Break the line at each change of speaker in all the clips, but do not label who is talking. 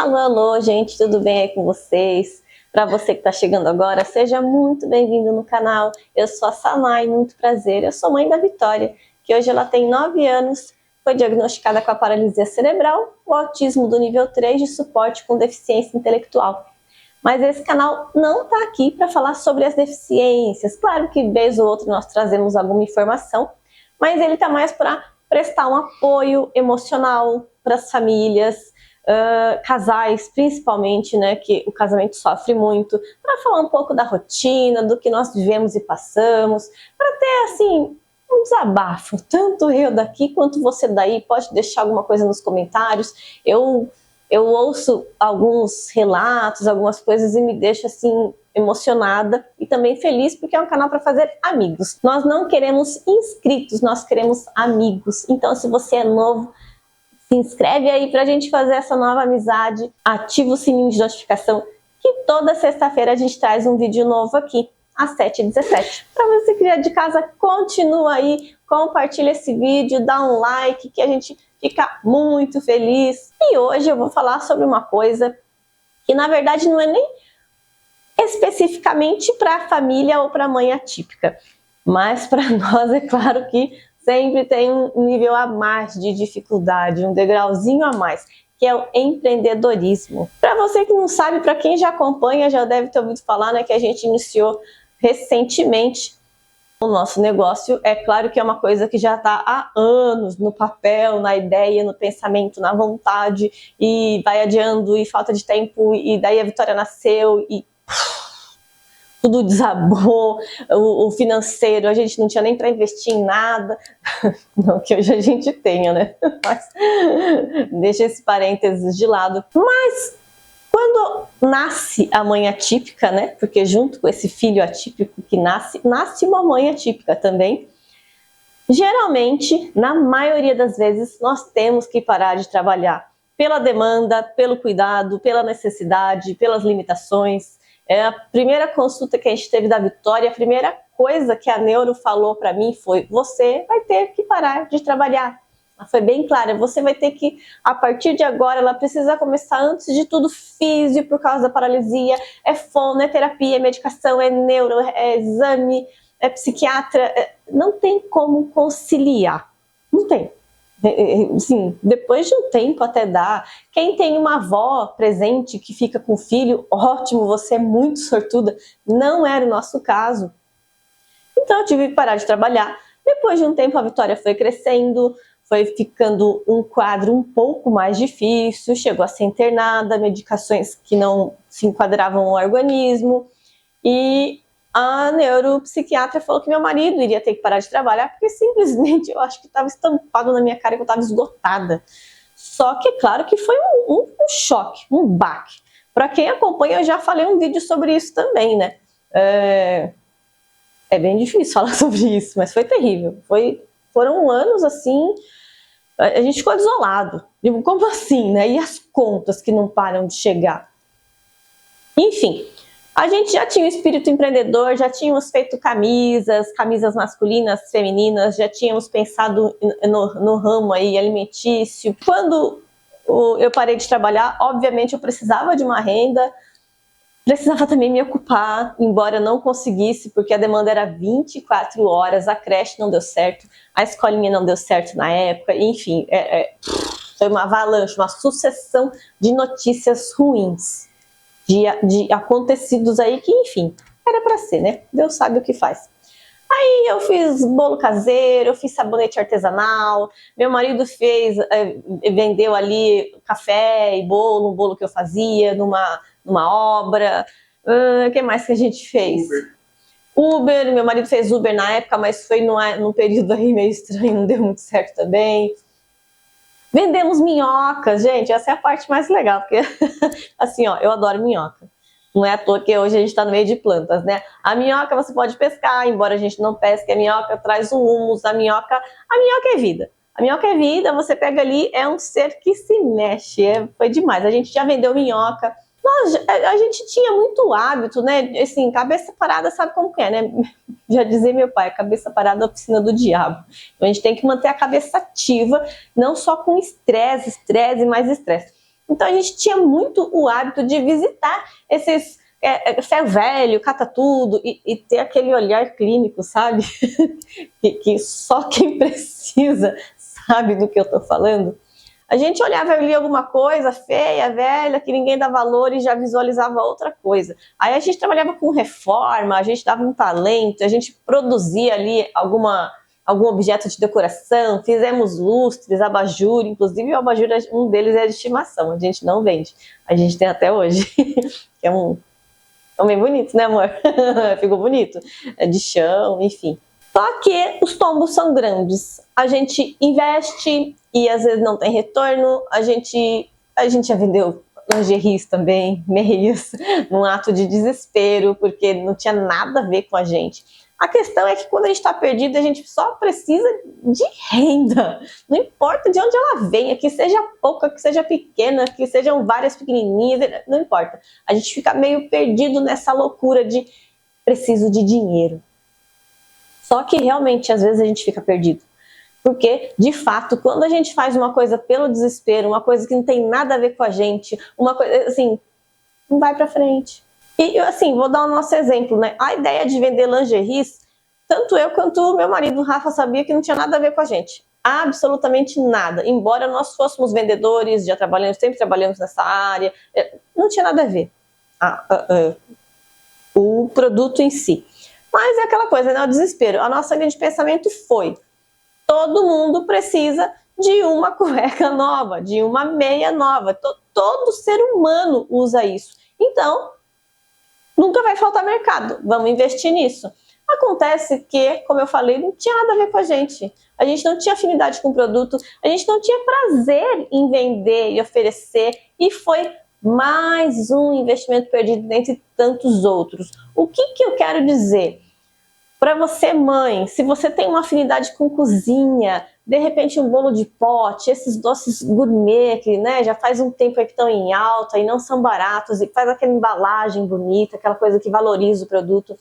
Alô, alô, gente, tudo bem aí com vocês? Para você que está chegando agora, seja muito bem-vindo no canal. Eu sou a Samay, muito prazer. Eu sou mãe da Vitória, que hoje ela tem 9 anos, foi diagnosticada com a paralisia cerebral, o autismo do nível 3 de suporte com deficiência intelectual. Mas esse canal não está aqui para falar sobre as deficiências. Claro que, vez ou outra, nós trazemos alguma informação, mas ele está mais para prestar um apoio emocional para as famílias, casais principalmente, né, que o casamento sofre muito, para falar um pouco da rotina, do que nós vivemos e passamos, para ter assim um desabafo, tanto eu daqui quanto você daí. Pode deixar alguma coisa nos comentários. Eu ouço alguns relatos, algumas coisas e me deixa assim emocionada e também feliz, porque é um canal para fazer amigos. Nós não queremos inscritos, nós queremos amigos. Então, se você é novo, se inscreve aí pra gente fazer essa nova amizade, ativa o sininho de notificação, que toda sexta-feira a gente traz um vídeo novo aqui, às 7h17. Para você que é de casa, continua aí, compartilha esse vídeo, dá um like, que a gente fica muito feliz. E hoje eu vou falar sobre uma coisa que na verdade não é nem especificamente para a família ou para a mãe atípica, mas para nós é claro que sempre tem um nível a mais de dificuldade, um degrauzinho a mais, que é o empreendedorismo. Para você que não sabe, para quem já acompanha, já deve ter ouvido falar, né, que a gente iniciou recentemente o nosso negócio. É claro que é uma coisa que já está há anos no papel, na ideia, no pensamento, na vontade, e vai adiando, e falta de tempo, e daí a Vitória nasceu, e tudo desabou, o financeiro, a gente não tinha nem para investir em nada, não que hoje a gente tenha, né? Mas deixa esse parênteses de lado. Mas quando nasce a mãe atípica, né? Porque junto com esse filho atípico que nasce uma mãe atípica também. Geralmente, na maioria das vezes, nós temos que parar de trabalhar pela demanda, pelo cuidado, pela necessidade, pelas limitações. A primeira consulta que a gente teve da Vitória, a primeira coisa que a neuro falou para mim foi: você vai ter que parar de trabalhar. Ela foi bem clara: você vai ter que, a partir de agora, ela precisa começar antes de tudo físio por causa da paralisia, é fono, é terapia, é medicação, é neuro, é exame, é psiquiatra. Não tem como conciliar, não tem. Sim, depois de um tempo até dá. Quem tem uma avó presente que fica com o filho, ótimo, você é muito sortuda. Não era o nosso caso. Então eu tive que parar de trabalhar. Depois de um tempo a Vitória foi crescendo, foi ficando um quadro um pouco mais difícil, chegou a ser internada, medicações que não se enquadravam no organismo, e a neuropsiquiatra falou que meu marido iria ter que parar de trabalhar, porque simplesmente eu acho que estava estampado na minha cara que eu estava esgotada. Só que é claro que foi um choque, um baque. Para quem acompanha, eu já falei um vídeo sobre isso também, né? É bem difícil falar sobre isso, mas foi terrível. Foram anos assim, a gente ficou desolado. Digo, como assim, né? E as contas que não param de chegar? Enfim, a gente já tinha o espírito empreendedor, já tínhamos feito camisas masculinas, femininas, já tínhamos pensado no ramo aí alimentício. Quando eu parei de trabalhar, obviamente eu precisava de uma renda, precisava também me ocupar, embora eu não conseguisse, porque a demanda era 24 horas, a creche não deu certo, a escolinha não deu certo na época, enfim, foi uma avalanche, uma sucessão de notícias ruins. De acontecidos aí que, enfim, era para ser, né? Deus sabe o que faz. Aí eu fiz bolo caseiro, eu fiz sabonete artesanal, meu marido vendeu ali café e bolo, um bolo que eu fazia numa obra. O que mais que a gente fez? Uber, meu marido fez Uber na época, mas foi num período aí meio estranho, não deu muito certo também. Vendemos minhocas, gente, essa é a parte mais legal, porque assim, ó, eu adoro minhoca. Não é à toa que hoje a gente está no meio de plantas, né? A minhoca você pode pescar, embora a gente não pesque, a minhoca traz um humus, a minhoca é vida. A minhoca é vida, você pega ali, é um ser que se mexe, foi demais. A gente já vendeu minhoca. A gente tinha muito hábito, né? Assim, cabeça parada sabe como que é, né? Já dizia meu pai, cabeça parada é a oficina do diabo. Então a gente tem que manter a cabeça ativa, não só com estresse e mais estresse. Então a gente tinha muito o hábito de visitar esses ferro velho, cata tudo e ter aquele olhar clínico, sabe? que só quem precisa sabe do que eu tô falando. A gente olhava ali alguma coisa feia, velha, que ninguém dá valor e já visualizava outra coisa. Aí a gente trabalhava com reforma, a gente dava um talento, a gente produzia ali algum objeto de decoração, fizemos lustres, abajur, inclusive o abajur, um deles é de estimação, a gente não vende, a gente tem até hoje, que é um bem bonito, né, amor? Ficou bonito, é de chão, enfim. Só que os tombos são grandes, a gente investe e às vezes não tem retorno, a gente já vendeu lingeries também, meios, num ato de desespero, porque não tinha nada a ver com a gente. A questão é que quando a gente está perdido, a gente só precisa de renda. Não importa de onde ela venha, que seja pouca, que seja pequena, que sejam várias pequenininhas, não importa. A gente fica meio perdido nessa loucura de preciso de dinheiro. Só que realmente, às vezes, a gente fica perdido. Porque, de fato, quando a gente faz uma coisa pelo desespero, uma coisa que não tem nada a ver com a gente, uma coisa assim, não vai pra frente. E assim, vou dar o nosso exemplo, né? A ideia de vender lingeries, tanto eu quanto o meu marido, o Rafa, sabia que não tinha nada a ver com a gente. Absolutamente nada. Embora nós fôssemos vendedores, já trabalhamos, sempre trabalhamos nessa área, não tinha nada a ver. O produto em si. Mas é aquela coisa, né? O desespero. A nossa linha de pensamento foi: todo mundo precisa de uma cueca nova, de uma meia nova. Todo ser humano usa isso. Então, nunca vai faltar mercado. Vamos investir nisso. Acontece que, como eu falei, não tinha nada a ver com a gente. A gente não tinha afinidade com o produto, a gente não tinha prazer em vender e oferecer. E foi mais um investimento perdido dentre tantos outros. O que eu quero dizer? Para você, mãe, se você tem uma afinidade com cozinha, de repente um bolo de pote, esses doces gourmet que, né, já faz um tempo aí que estão em alta e não são baratos, e faz aquela embalagem bonita, aquela coisa que valoriza o produto.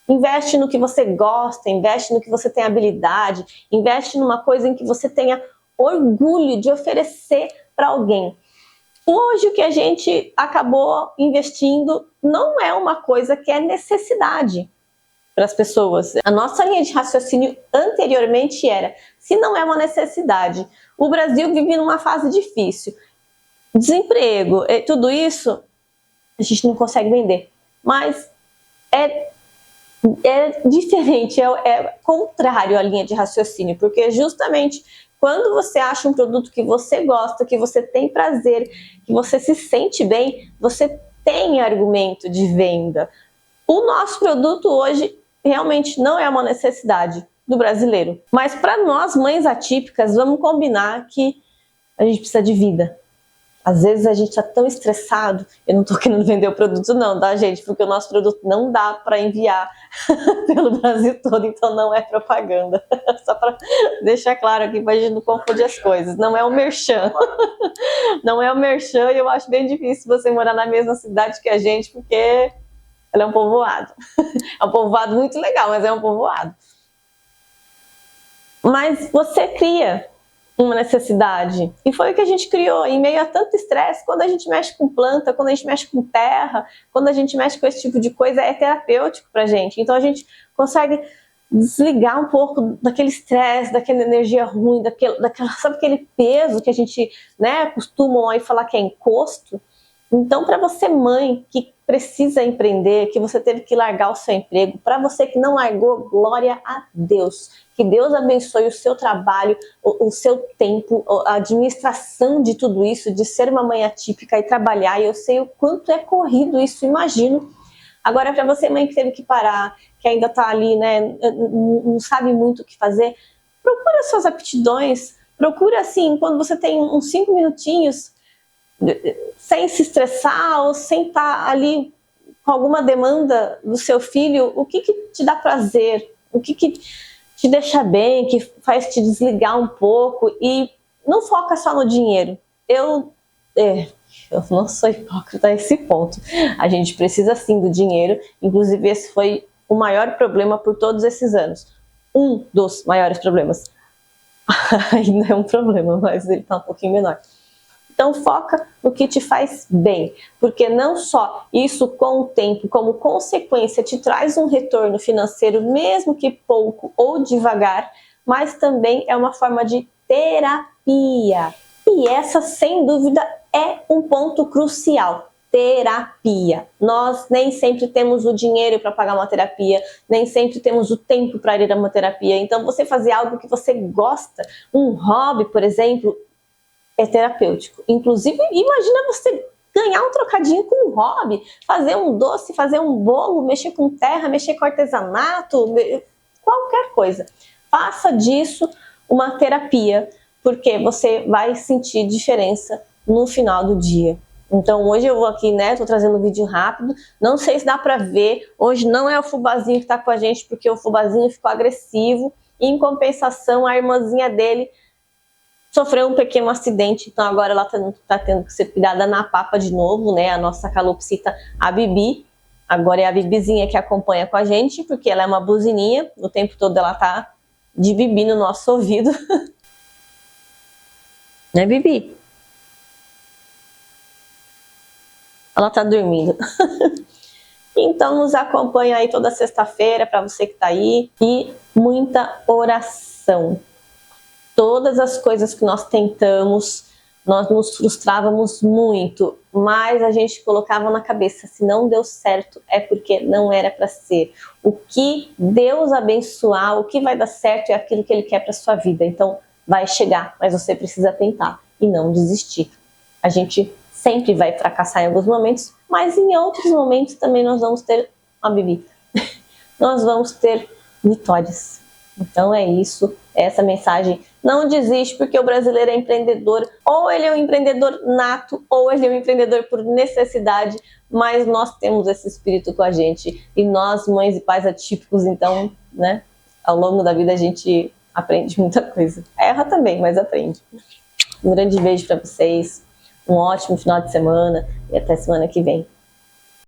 Investe no que você gosta, investe no que você tem habilidade, investe numa coisa em que você tenha orgulho de oferecer para alguém. Hoje o que a gente acabou investindo não é uma coisa que é necessidade para as pessoas. A nossa linha de raciocínio anteriormente era: se não é uma necessidade, o Brasil vive numa fase difícil, desemprego, tudo isso, a gente não consegue vender. Mas é diferente, é contrário à linha de raciocínio, porque justamente quando você acha um produto que você gosta, que você tem prazer, que você se sente bem, você tem argumento de venda. O nosso produto hoje realmente não é uma necessidade do brasileiro. Mas para nós, mães atípicas, vamos combinar que a gente precisa de vida. Às vezes a gente está tão estressado, eu não estou querendo vender o produto não, tá, gente? Porque o nosso produto não dá para enviar pelo Brasil todo, então não é propaganda. Só para deixar claro aqui, para a gente não confundir as coisas. Não é o merchan. Não é o merchan, e eu acho bem difícil você morar na mesma cidade que a gente, porque ela é um povoado. É um povoado muito legal, mas é um povoado. Mas você cria uma necessidade. E foi o que a gente criou. Em meio a tanto estresse, quando a gente mexe com planta, quando a gente mexe com terra, quando a gente mexe com esse tipo de coisa, é terapêutico pra gente. Então a gente consegue desligar um pouco daquele estresse, daquela energia ruim, sabe aquele peso que a gente, né, costuma aí falar que é encosto? Então, para você, mãe, que precisa empreender, que você teve que largar o seu emprego, para você que não largou, glória a Deus. Que Deus abençoe o seu trabalho, o seu tempo, a administração de tudo isso, de ser uma mãe atípica e trabalhar. E eu sei o quanto é corrido isso, imagino. Agora, para você, mãe, que teve que parar, que ainda está ali, né, não sabe muito o que fazer, procura suas aptidões, procura, assim, quando você tem uns 5 minutinhos, sem se estressar ou sem estar ali com alguma demanda do seu filho, o que te dá prazer, o que te deixa bem, que faz te desligar um pouco, e não foca só no dinheiro. Eu não sou hipócrita a esse ponto. A gente precisa sim do dinheiro, inclusive esse foi o maior problema por todos esses anos. Um dos maiores problemas. Ainda é um problema, mas ele está um pouquinho menor. Então foca no que te faz bem, porque não só isso com o tempo, como consequência, te traz um retorno financeiro, mesmo que pouco ou devagar, mas também é uma forma de terapia. E essa, sem dúvida, é um ponto crucial. Terapia. Nós nem sempre temos o dinheiro para pagar uma terapia, nem sempre temos o tempo para ir a uma terapia. Então, você fazer algo que você gosta, um hobby, por exemplo, é terapêutico. Inclusive, imagina você ganhar um trocadinho com um hobby, fazer um doce, fazer um bolo, mexer com terra, mexer com artesanato, qualquer coisa. Faça disso uma terapia, porque você vai sentir diferença no final do dia. Então hoje eu vou aqui, né, tô trazendo um vídeo rápido, não sei se dá pra ver, hoje não é o Fubazinho que tá com a gente, porque o Fubazinho ficou agressivo, e em compensação a irmãzinha dele sofreu um pequeno acidente, então agora ela tá tendo que ser cuidada na papa de novo, né, a nossa calopsita, a Bibi, agora é a Bibizinha que acompanha com a gente, porque ela é uma buzininha, o tempo todo ela tá de Bibi no nosso ouvido. Né, Bibi? Ela tá dormindo. Então nos acompanha aí toda sexta-feira, para você que tá aí, e muita oração. Todas as coisas que nós tentamos, nós nos frustrávamos muito, mas a gente colocava na cabeça, se não deu certo é porque não era para ser. O que Deus abençoar, o que vai dar certo é aquilo que Ele quer para sua vida. Então vai chegar, mas você precisa tentar e não desistir. A gente sempre vai fracassar em alguns momentos, mas em outros momentos também nós vamos ter uma Bibi. Nós vamos ter vitórias. Então é isso, essa mensagem. Não desiste, porque o brasileiro é empreendedor, ou ele é um empreendedor nato, ou ele é um empreendedor por necessidade, mas nós temos esse espírito com a gente, e nós, mães e pais atípicos, então, né, ao longo da vida a gente aprende muita coisa. Erra também, mas aprende. Um grande beijo para vocês, um ótimo final de semana, e até semana que vem.